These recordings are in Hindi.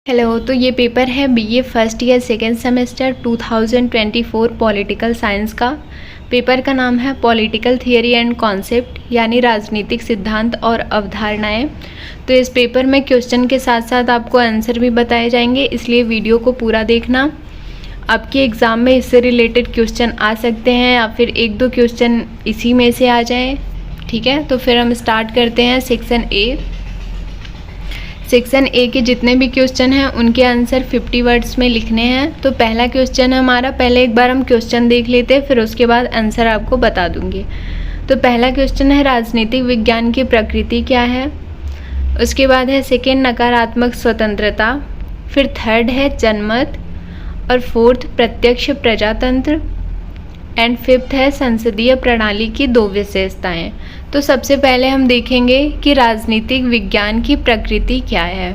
हेलो। तो ये पेपर है BA first year second semester 2024 political science का। पेपर का नाम है पॉलिटिकल थियरी एंड कॉन्सेप्ट, यानी राजनीतिक सिद्धांत और अवधारणाएं। तो इस पेपर में क्वेश्चन के साथ साथ आपको आंसर भी बताए जाएंगे, इसलिए वीडियो को पूरा देखना। आपके एग्ज़ाम में इससे रिलेटेड क्वेश्चन आ सकते हैं या फिर एक दो क्वेश्चन इसी में से आ जाए। ठीक है, तो फिर हम स्टार्ट करते हैं सेक्शन ए। सेक्शन ए के जितने भी क्वेश्चन हैं उनके आंसर 50 वर्ड्स में लिखने हैं। तो पहला क्वेश्चन है हमारा, पहले एक बार हम क्वेश्चन देख लेते हैं, फिर उसके बाद आंसर आपको बता दूंगी। तो पहला क्वेश्चन है राजनीतिक विज्ञान की प्रकृति क्या है। उसके बाद है सेकेंड नकारात्मक स्वतंत्रता, फिर थर्ड है जनमत, और फोर्थ प्रत्यक्ष प्रजातंत्र, एंड फिफ्थ है संसदीय प्रणाली की दो विशेषताएं। तो सबसे पहले हम देखेंगे कि राजनीतिक विज्ञान की प्रकृति क्या है।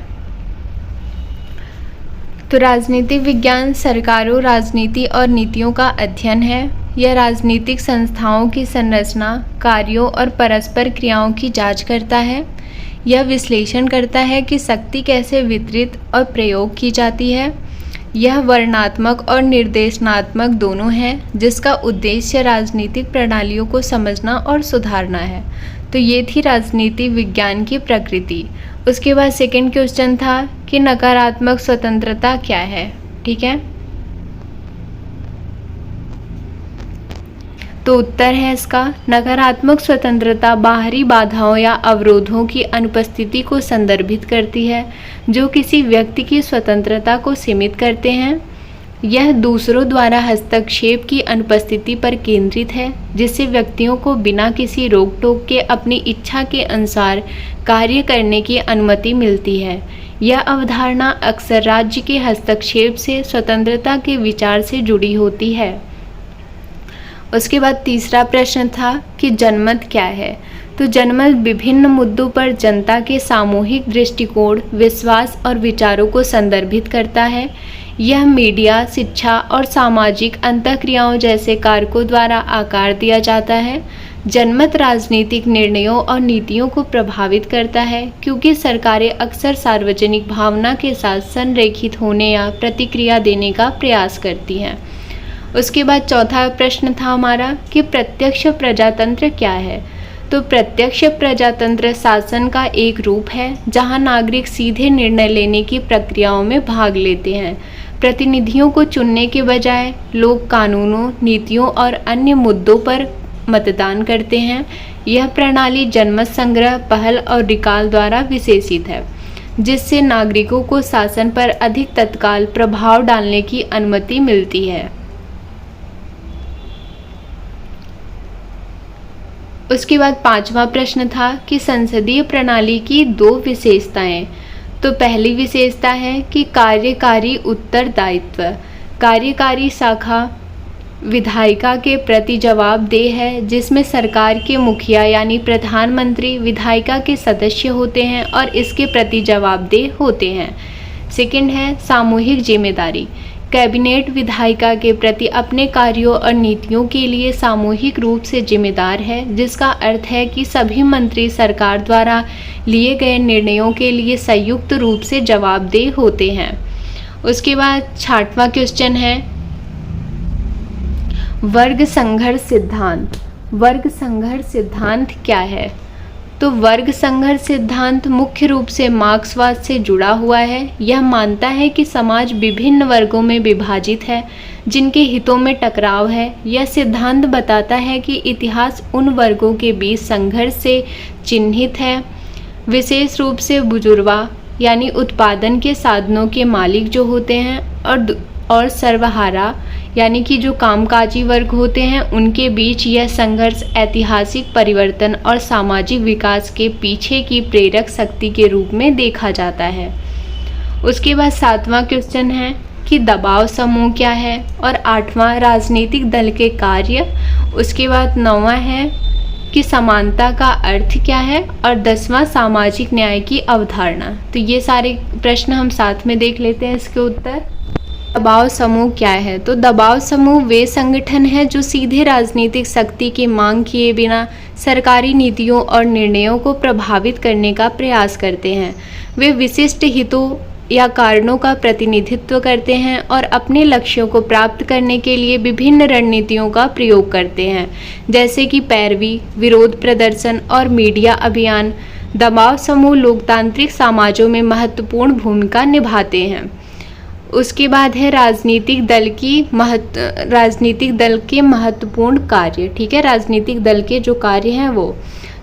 तो राजनीतिक विज्ञान सरकारों, राजनीति और नीतियों का अध्ययन है। यह राजनीतिक संस्थाओं की संरचना, कार्यों और परस्पर क्रियाओं की जांच करता है। यह विश्लेषण करता है कि शक्ति कैसे वितरित और प्रयोग की जाती है। यह वर्णनात्मक और निर्देशनात्मक दोनों है, जिसका उद्देश्य राजनीतिक प्रणालियों को समझना और सुधारना है। तो ये थी राजनीति विज्ञान की प्रकृति। उसके बाद सेकंड क्वेश्चन था कि नकारात्मक स्वतंत्रता क्या है। ठीक है, तो उत्तर है इसका, नकारात्मक स्वतंत्रता बाहरी बाधाओं या अवरोधों की अनुपस्थिति को संदर्भित करती है, जो किसी व्यक्ति की स्वतंत्रता को सीमित करते हैं। यह दूसरों द्वारा हस्तक्षेप की अनुपस्थिति पर केंद्रित है, जिससे व्यक्तियों को बिना किसी रोक टोक के अपनी इच्छा के अनुसार कार्य करने की अनुमति मिलती है। यह अवधारणा अक्सर राज्य के हस्तक्षेप से स्वतंत्रता के विचार से जुड़ी होती है। उसके बाद तीसरा प्रश्न था कि जनमत क्या है। तो जनमत विभिन्न मुद्दों पर जनता के सामूहिक दृष्टिकोण, विश्वास और विचारों को संदर्भित करता है। यह मीडिया, शिक्षा और सामाजिक अंतःक्रियाओं जैसे कारकों द्वारा आकार दिया जाता है। जनमत राजनीतिक निर्णयों और नीतियों को प्रभावित करता है, क्योंकि सरकारें अक्सर सार्वजनिक भावना के साथ संरेखित होने या प्रतिक्रिया देने का प्रयास करती हैं। उसके बाद चौथा प्रश्न था हमारा कि प्रत्यक्ष प्रजातंत्र क्या है। तो प्रत्यक्ष प्रजातंत्र शासन का एक रूप है, जहां नागरिक सीधे निर्णय लेने की प्रक्रियाओं में भाग लेते हैं। प्रतिनिधियों को चुनने के बजाय लोग कानूनों, नीतियों और अन्य मुद्दों पर मतदान करते हैं। यह प्रणाली जनमत संग्रह, पहल और रिकॉल द्वारा विशेषित है, जिससे नागरिकों को शासन पर अधिक तत्काल प्रभाव डालने की अनुमति मिलती है। उसके बाद पांचवा प्रश्न था कि संसदीय प्रणाली की दो विशेषताएं। तो पहली विशेषता है कि कार्यकारी उत्तरदायित्व। कार्यकारी शाखा विधायिका के प्रति जवाबदेह है, जिसमें सरकार के मुखिया यानी प्रधानमंत्री विधायिका के सदस्य होते हैं और इसके प्रति जवाबदेह होते हैं। सेकंड है सामूहिक जिम्मेदारी। कैबिनेट विधायिका के प्रति अपने कार्यों और नीतियों के लिए सामूहिक रूप से जिम्मेदार है, जिसका अर्थ है कि सभी मंत्री सरकार द्वारा लिए गए निर्णयों के लिए संयुक्त रूप से जवाबदेह होते हैं। उसके बाद छठवां क्वेश्चन है वर्ग संघर्ष सिद्धांत। वर्ग संघर्ष सिद्धांत क्या है। तो वर्ग संघर्ष सिद्धांत मुख्य रूप से मार्क्सवाद से जुड़ा हुआ है। यह मानता है कि समाज विभिन्न वर्गों में विभाजित है, जिनके हितों में टकराव है। यह सिद्धांत बताता है कि इतिहास उन वर्गों के बीच संघर्ष से चिन्हित है, विशेष रूप से बुजुर्गों यानी उत्पादन के साधनों के मालिक जो होते हैं, और सर्वहारा यानी कि जो कामकाजी वर्ग होते हैं, उनके बीच यह संघर्ष ऐतिहासिक परिवर्तन और सामाजिक विकास के पीछे की प्रेरक शक्ति के रूप में देखा जाता है। उसके बाद सातवां क्वेश्चन है कि दबाव समूह क्या है, और आठवां राजनीतिक दल के कार्य। उसके बाद नौवां है कि समानता का अर्थ क्या है, और 10वां सामाजिक न्याय की अवधारणा। तो ये सारे प्रश्न हम साथ में देख लेते हैं इसके उत्तर। दबाव समूह क्या है। तो दबाव समूह वे संगठन हैं जो सीधे राजनीतिक शक्ति की मांग किए बिना सरकारी नीतियों और निर्णयों को प्रभावित करने का प्रयास करते हैं। वे विशिष्ट हितों या कारणों का प्रतिनिधित्व करते हैं और अपने लक्ष्यों को प्राप्त करने के लिए विभिन्न रणनीतियों का प्रयोग करते हैं, जैसे कि पैरवी, विरोध प्रदर्शन और मीडिया अभियान। दबाव समूह लोकतांत्रिक समाजों में महत्वपूर्ण भूमिका निभाते हैं। उसके बाद है राजनीतिक दल के महत्वपूर्ण कार्य। ठीक है, राजनीतिक दल के जो कार्य हैं वो,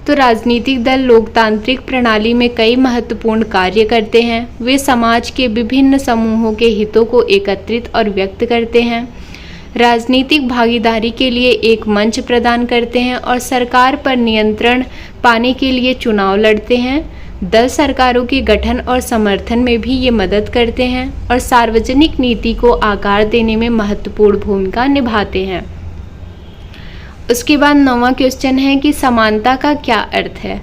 तो राजनीतिक दल लोकतांत्रिक प्रणाली में कई महत्वपूर्ण कार्य करते हैं। वे समाज के विभिन्न समूहों के हितों को एकत्रित और व्यक्त करते हैं, राजनीतिक भागीदारी के लिए एक मंच प्रदान करते हैं और सरकार पर नियंत्रण पाने के लिए चुनाव लड़ते हैं। दल सरकारों के गठन और समर्थन में भी ये मदद करते हैं और सार्वजनिक नीति को आकार देने में महत्वपूर्ण भूमिका निभाते हैं। उसके बाद 9वां क्वेश्चन है कि समानता का क्या अर्थ है।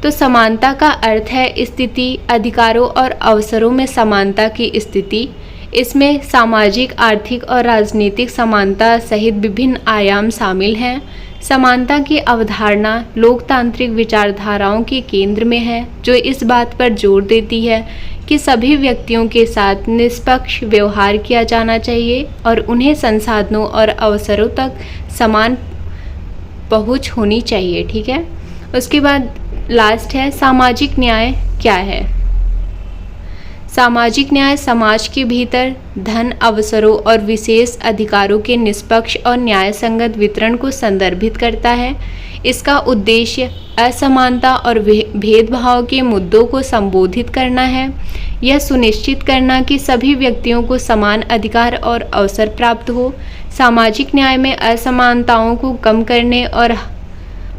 तो समानता का अर्थ है स्थिति, अधिकारों और अवसरों में समानता की स्थिति। इसमें सामाजिक, आर्थिक और राजनीतिक समानता सहित विभिन्न आयाम शामिल हैं। समानता की अवधारणा लोकतांत्रिक विचारधाराओं के केंद्र में है, जो इस बात पर जोर देती है कि सभी व्यक्तियों के साथ निष्पक्ष व्यवहार किया जाना चाहिए और उन्हें संसाधनों और अवसरों तक समान पहुंच होनी चाहिए। ठीक है, उसके बाद लास्ट है सामाजिक न्याय क्या है। सामाजिक न्याय समाज के भीतर धन, अवसरों और विशेष अधिकारों के निष्पक्ष और न्यायसंगत वितरण को संदर्भित करता है। इसका उद्देश्य असमानता और भेदभाव के मुद्दों को संबोधित करना है। यह सुनिश्चित करना कि सभी व्यक्तियों को समान अधिकार और अवसर प्राप्त हो। सामाजिक न्याय में असमानताओं को कम करने और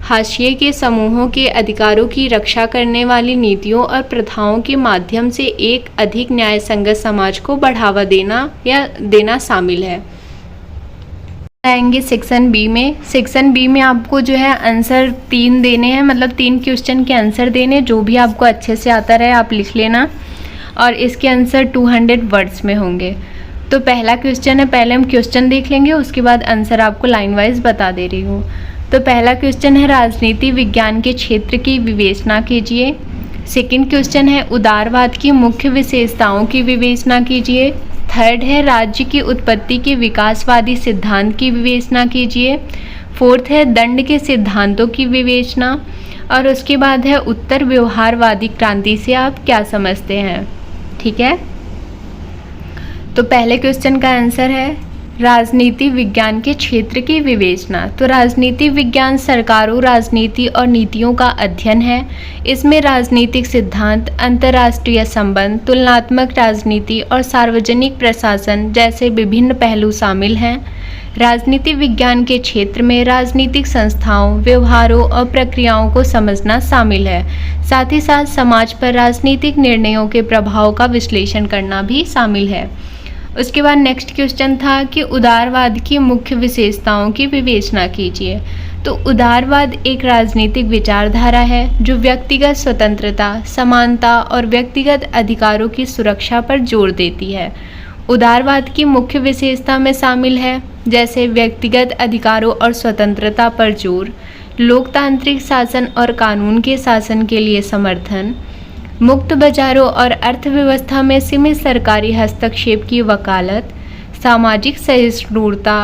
हाशिए के समूहों के अधिकारों की रक्षा करने वाली नीतियों और प्रथाओं के माध्यम से एक अधिक न्यायसंगत समाज को बढ़ावा देना शामिल है। आएंगे सेक्शन बी में। सेक्शन बी में आपको जो है आंसर 3 देने हैं, मतलब 3 क्वेश्चन के आंसर देने। जो भी आपको अच्छे से आता रहे आप लिख लेना, और इसके आंसर 200 वर्ड्स में होंगे। तो पहला क्वेश्चन है, पहले हम क्वेश्चन देख लेंगे, उसके बाद आंसर आपको लाइन वाइज बता दे रही हूँ। तो पहला क्वेश्चन है राजनीति विज्ञान के क्षेत्र की विवेचना कीजिए। सेकंड क्वेश्चन है उदारवाद की मुख्य विशेषताओं की विवेचना कीजिए। थर्ड है राज्य की उत्पत्ति के विकासवादी सिद्धांत की विवेचना कीजिए। फोर्थ है दंड के सिद्धांतों की विवेचना, और उसके बाद है उत्तर व्यवहारवादी क्रांति से आप क्या समझते हैं। ठीक है, तो पहले क्वेश्चन का आंसर है राजनीति विज्ञान के क्षेत्र की विवेचना। तो राजनीति विज्ञान सरकारों, राजनीति और नीतियों का अध्ययन है। इसमें राजनीतिक सिद्धांत, अंतर्राष्ट्रीय संबंध, तुलनात्मक राजनीति और सार्वजनिक प्रशासन जैसे विभिन्न पहलू शामिल हैं। राजनीति विज्ञान के क्षेत्र में राजनीतिक संस्थाओं, व्यवहारों और प्रक्रियाओं को समझना शामिल है। साथ ही साथ समाज पर राजनीतिक निर्णयों के प्रभाव का विश्लेषण करना भी शामिल है। उसके बाद नेक्स्ट क्वेश्चन था कि उदारवाद की मुख्य विशेषताओं की विवेचना कीजिए। तो उदारवाद एक राजनीतिक विचारधारा है जो व्यक्तिगत स्वतंत्रता, समानता और व्यक्तिगत अधिकारों की सुरक्षा पर जोर देती है। उदारवाद की मुख्य विशेषता में शामिल है जैसे व्यक्तिगत अधिकारों और स्वतंत्रता पर जोर, लोकतांत्रिक शासन और कानून के शासन के लिए समर्थन, मुक्त बाजारों और अर्थव्यवस्था में सीमित सरकारी हस्तक्षेप की वकालत, सामाजिक सहिष्णुता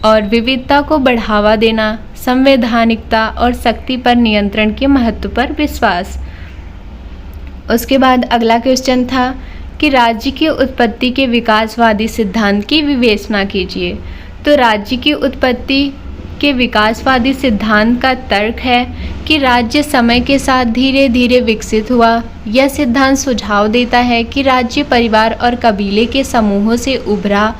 और विविधता को बढ़ावा देना, संवैधानिकता और शक्ति पर नियंत्रण के महत्व पर विश्वास। उसके बाद अगला क्वेश्चन था कि राज्य की उत्पत्ति के विकासवादी सिद्धांत की विवेचना कीजिए। तो राज्य की उत्पत्ति के विकासवादी सिद्धांत का तर्क है कि राज्य समय के साथ धीरे धीरे विकसित हुआ। यह सिद्धांत सुझाव देता है कि राज्य परिवार और कबीले के समूहों से उभरा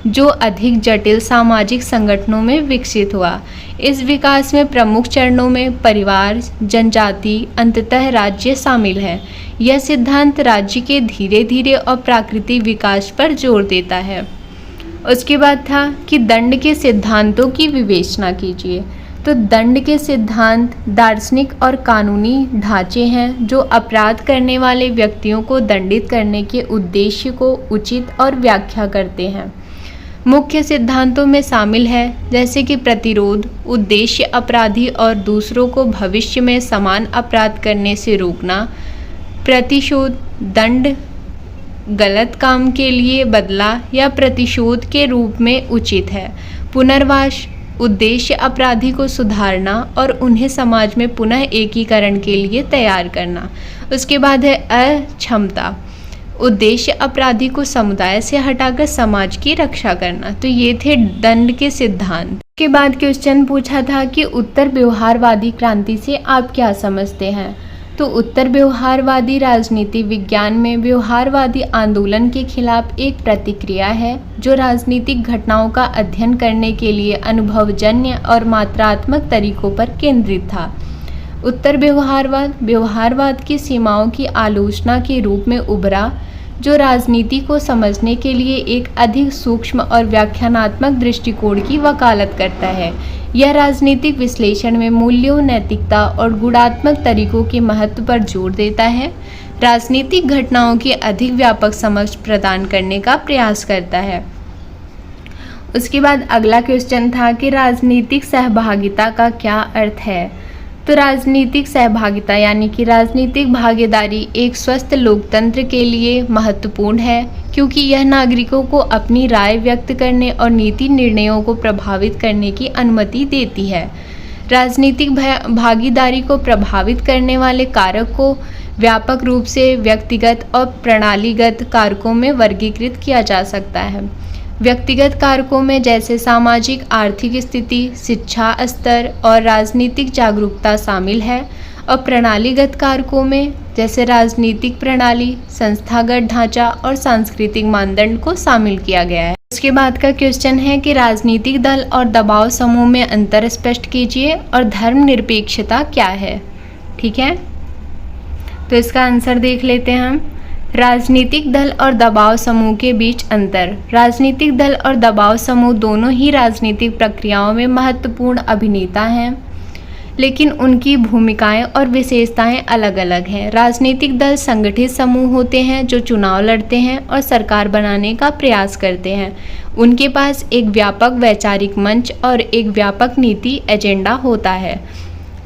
जो अधिक जटिल सामाजिक संगठनों में विकसित हुआ। इस विकास में प्रमुख चरणों में परिवार, जनजाति, अंततः राज्य शामिल है। यह सिद्धांत राज्य के धीरे धीरे और प्राकृतिक विकास पर जोर देता है। उसके बाद था कि दंड के सिद्धांतों की विवेचना कीजिए। तो दंड के सिद्धांत दार्शनिक और कानूनी ढांचे हैं जो अपराध करने वाले व्यक्तियों को दंडित करने के उद्देश्य को उचित और व्याख्या करते हैं। मुख्य सिद्धांतों में शामिल है जैसे कि प्रतिरोध, उद्देश्य अपराधी और दूसरों को भविष्य में समान अपराध करने से रोकना, प्रतिशोध, दंड गलत काम के लिए बदला या प्रतिशोध के रूप में उचित है। पुनर्वास उद्देश्य अपराधी को सुधारना और उन्हें समाज में पुनः एकीकरण के लिए तैयार करना। उसके बाद है अक्षमता, उद्देश्य अपराधी को समुदाय से हटाकर समाज की रक्षा करना। तो ये थे दंड के सिद्धांत। के बाद क्वेश्चन पूछा था कि उत्तर व्यवहारवादी क्रांति से आप क्या समझते हैं। तो उत्तर व्यवहारवादी राजनीति विज्ञान में व्यवहारवादी आंदोलन के खिलाफ एक प्रतिक्रिया है जो राजनीतिक घटनाओं का अध्ययन करने के लिए अनुभवजन्य और मात्रात्मक तरीकों पर केंद्रित था। उत्तर व्यवहारवाद की सीमाओं की आलोचना के रूप में उभरा, जो राजनीति को समझने के लिए एक अधिक सूक्ष्म और व्याख्यानात्मक दृष्टिकोण की वकालत करता है। यह राजनीतिक विश्लेषण में मूल्यों, नैतिकता और गुणात्मक तरीकों के महत्व पर जोर देता है, राजनीतिक घटनाओं की अधिक व्यापक समझ प्रदान करने का प्रयास करता है। उसके बाद अगला क्वेश्चन था कि राजनीतिक सहभागिता का क्या अर्थ है। तो राजनीतिक सहभागिता यानी कि राजनीतिक भागीदारी एक स्वस्थ लोकतंत्र के लिए महत्वपूर्ण है, क्योंकि यह नागरिकों को अपनी राय व्यक्त करने और नीति निर्णयों को प्रभावित करने की अनुमति देती है। राजनीतिक भागीदारी को प्रभावित करने वाले कारक को व्यापक रूप से व्यक्तिगत और प्रणालीगत कारकों में वर्गीकृत किया जा सकता है। व्यक्तिगत कारकों में जैसे सामाजिक आर्थिक स्थिति, शिक्षा स्तर और राजनीतिक जागरूकता शामिल है, और प्रणालीगत कारकों में जैसे राजनीतिक प्रणाली, संस्थागत ढांचा और सांस्कृतिक मानदंड को शामिल किया गया है। उसके बाद का क्वेश्चन है कि राजनीतिक दल और दबाव समूह में अंतर स्पष्ट कीजिए और धर्मनिरपेक्षता क्या है। ठीक है, तो इसका आंसर देख लेते हैं हम। राजनीतिक दल और दबाव समूह के बीच अंतर। राजनीतिक दल और दबाव समूह दोनों ही राजनीतिक प्रक्रियाओं में महत्वपूर्ण अभिनेता हैं, लेकिन उनकी भूमिकाएं और विशेषताएं अलग अलग हैं। राजनीतिक दल संगठित समूह होते हैं जो चुनाव लड़ते हैं और सरकार बनाने का प्रयास करते हैं। उनके पास एक व्यापक वैचारिक मंच और एक व्यापक नीति एजेंडा होता है।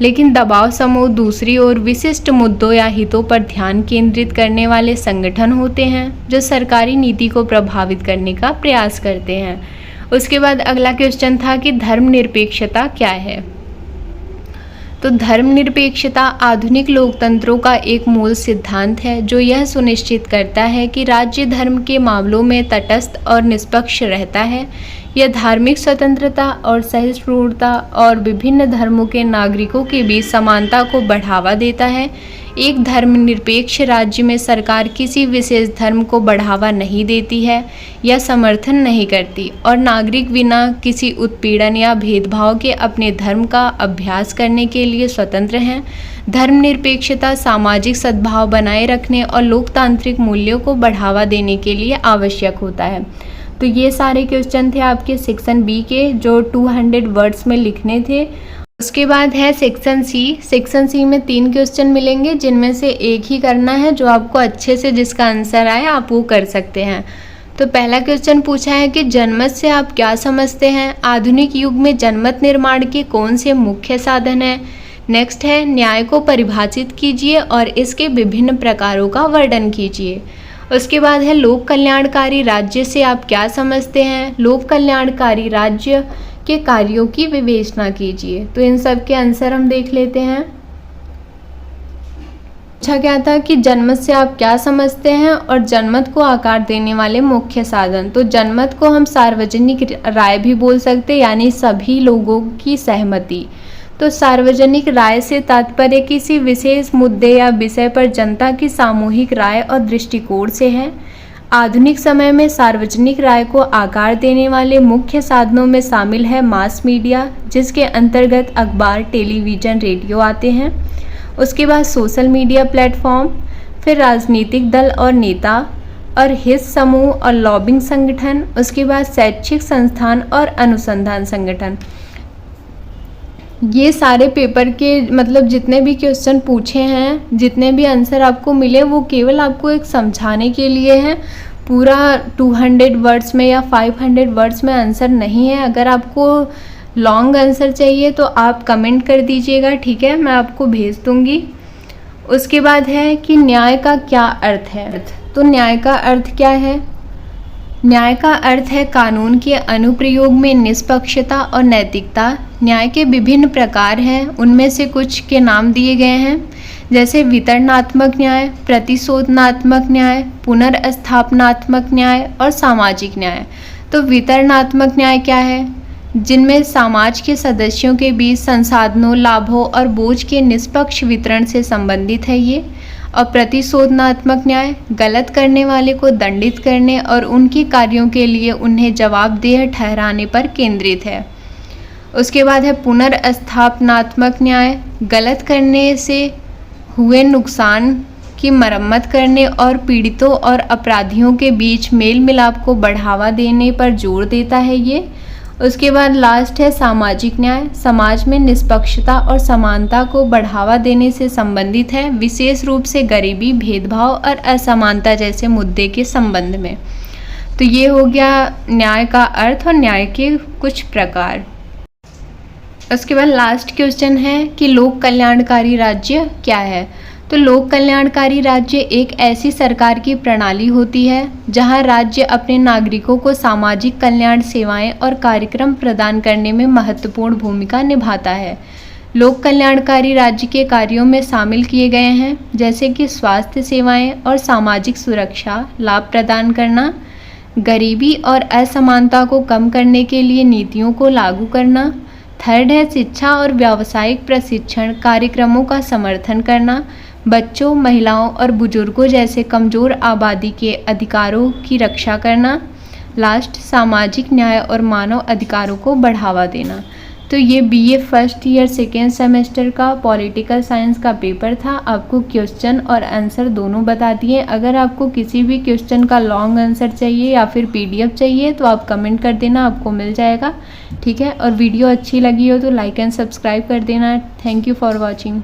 लेकिन दबाव समूह दूसरी ओर विशिष्ट मुद्दों या हितों पर ध्यान केंद्रित करने वाले संगठन होते हैं जो सरकारी नीति को प्रभावित करने का प्रयास करते हैं। उसके बाद अगला क्वेश्चन था कि धर्मनिरपेक्षता क्या है। तो धर्मनिरपेक्षता आधुनिक लोकतंत्रों का एक मूल सिद्धांत है जो यह सुनिश्चित करता है कि राज्य धर्म के मामलों में तटस्थ और निष्पक्ष रहता है। यह धार्मिक स्वतंत्रता और सहिष्णुता और विभिन्न धर्मों के नागरिकों के बीच समानता को बढ़ावा देता है। एक धर्मनिरपेक्ष राज्य में सरकार किसी विशेष धर्म को बढ़ावा नहीं देती है या समर्थन नहीं करती, और नागरिक बिना किसी उत्पीड़न या भेदभाव के अपने धर्म का अभ्यास करने के लिए स्वतंत्र हैं। धर्मनिरपेक्षता सामाजिक सद्भाव बनाए रखने और लोकतांत्रिक मूल्यों को बढ़ावा देने के लिए आवश्यक होता है। तो ये सारे क्वेश्चन थे आपके सेक्शन बी के, जो 200 वर्ड्स में लिखने थे। उसके बाद है सेक्शन सी। सेक्शन सी में 3 क्वेश्चन मिलेंगे, जिनमें से एक ही करना है। जो आपको अच्छे से जिसका आंसर आए आप वो कर सकते हैं। तो पहला क्वेश्चन पूछा है कि जनमत से आप क्या समझते हैं। आधुनिक युग में जनमत निर्माण के कौन से मुख्य साधन हैं। नेक्स्ट है न्याय को परिभाषित कीजिए और इसके विभिन्न प्रकारों का वर्णन कीजिए। उसके बाद है लोक कल्याणकारी राज्य से आप क्या समझते हैं। लोक कल्याणकारी राज्य के कार्यों की विवेचना कीजिए। तो इन सब के आंसर हम देख लेते हैं। अच्छा क्या था कि जनमत से आप क्या समझते हैं और जनमत को आकार देने वाले मुख्य साधन। तो जनमत को हम सार्वजनिक राय भी बोल सकते हैं, यानी सभी लोगों की सहमति। तो सार्वजनिक राय से तात्पर्य किसी विशेष मुद्दे या विषय पर जनता की सामूहिक राय और दृष्टिकोण से है। आधुनिक समय में सार्वजनिक राय को आकार देने वाले मुख्य साधनों में शामिल है मास मीडिया, जिसके अंतर्गत अखबार, टेलीविज़न, रेडियो आते हैं। उसके बाद सोशल मीडिया प्लेटफॉर्म, फिर राजनीतिक दल और नेता और हित समूह और लॉबिंग संगठन। उसके बाद शैक्षिक संस्थान और अनुसंधान संगठन। ये सारे पेपर के मतलब जितने भी क्वेश्चन पूछे हैं, जितने भी आंसर आपको मिले, वो केवल आपको एक समझाने के लिए हैं। पूरा 200 वर्ड्स में या 500 वर्ड्स में आंसर नहीं है। अगर आपको लॉन्ग आंसर चाहिए तो आप कमेंट कर दीजिएगा, ठीक है, मैं आपको भेज दूंगी। उसके बाद है कि न्याय का क्या अर्थ है। तो न्याय का अर्थ क्या है? न्याय का अर्थ है कानून के अनुप्रयोग में निष्पक्षता और नैतिकता। न्याय के विभिन्न प्रकार हैं, उनमें से कुछ के नाम दिए गए हैं, जैसे वितरणात्मक न्याय, प्रतिशोधनात्मक न्याय, पुनर्स्थापनात्मक न्याय और सामाजिक न्याय। तो वितरणात्मक न्याय क्या है? जिनमें समाज के सदस्यों के बीच संसाधनों, लाभों और बोझ के निष्पक्ष वितरण से संबंधित है ये। और प्रतिशोधनात्मक न्याय गलत करने वाले को दंडित करने और उनके कार्यों के लिए उन्हें जवाबदेह ठहराने पर केंद्रित है। उसके बाद है पुनर्स्थापनात्मक न्याय, गलत करने से हुए नुकसान की मरम्मत करने और पीड़ितों और अपराधियों के बीच मेल मिलाप को बढ़ावा देने पर जोर देता है ये। उसके बाद लास्ट है सामाजिक न्याय, समाज में निष्पक्षता और समानता को बढ़ावा देने से संबंधित है, विशेष रूप से गरीबी, भेदभाव और असमानता जैसे मुद्दे के संबंध में। तो ये हो गया न्याय का अर्थ और न्याय के कुछ प्रकार। उसके बाद लास्ट क्वेश्चन है कि लोक कल्याणकारी राज्य क्या है? तो लोक कल्याणकारी राज्य एक ऐसी सरकार की प्रणाली होती है जहां राज्य अपने नागरिकों को सामाजिक कल्याण सेवाएं और कार्यक्रम प्रदान करने में महत्वपूर्ण भूमिका निभाता है। लोक कल्याणकारी राज्य के कार्यों में शामिल किए गए हैं जैसे कि स्वास्थ्य सेवाएं और सामाजिक सुरक्षा लाभ प्रदान करना, गरीबी और असमानता को कम करने के लिए नीतियों को लागू करना। थर्ड है शिक्षा और व्यावसायिक प्रशिक्षण कार्यक्रमों का समर्थन करना, बच्चों, महिलाओं और बुजुर्गों जैसे कमज़ोर आबादी के अधिकारों की रक्षा करना। लास्ट सामाजिक न्याय और मानव अधिकारों को बढ़ावा देना। तो ये BA first year second semester का पॉलिटिकल साइंस का पेपर था। आपको क्वेश्चन और आंसर दोनों बता दिए। अगर आपको किसी भी क्वेश्चन का लॉन्ग आंसर चाहिए या फिर पीडीएफ चाहिए तो आप कमेंट कर देना, आपको मिल जाएगा। ठीक है, और वीडियो अच्छी लगी हो तो लाइक एंड सब्सक्राइब कर देना। Thank you for watching.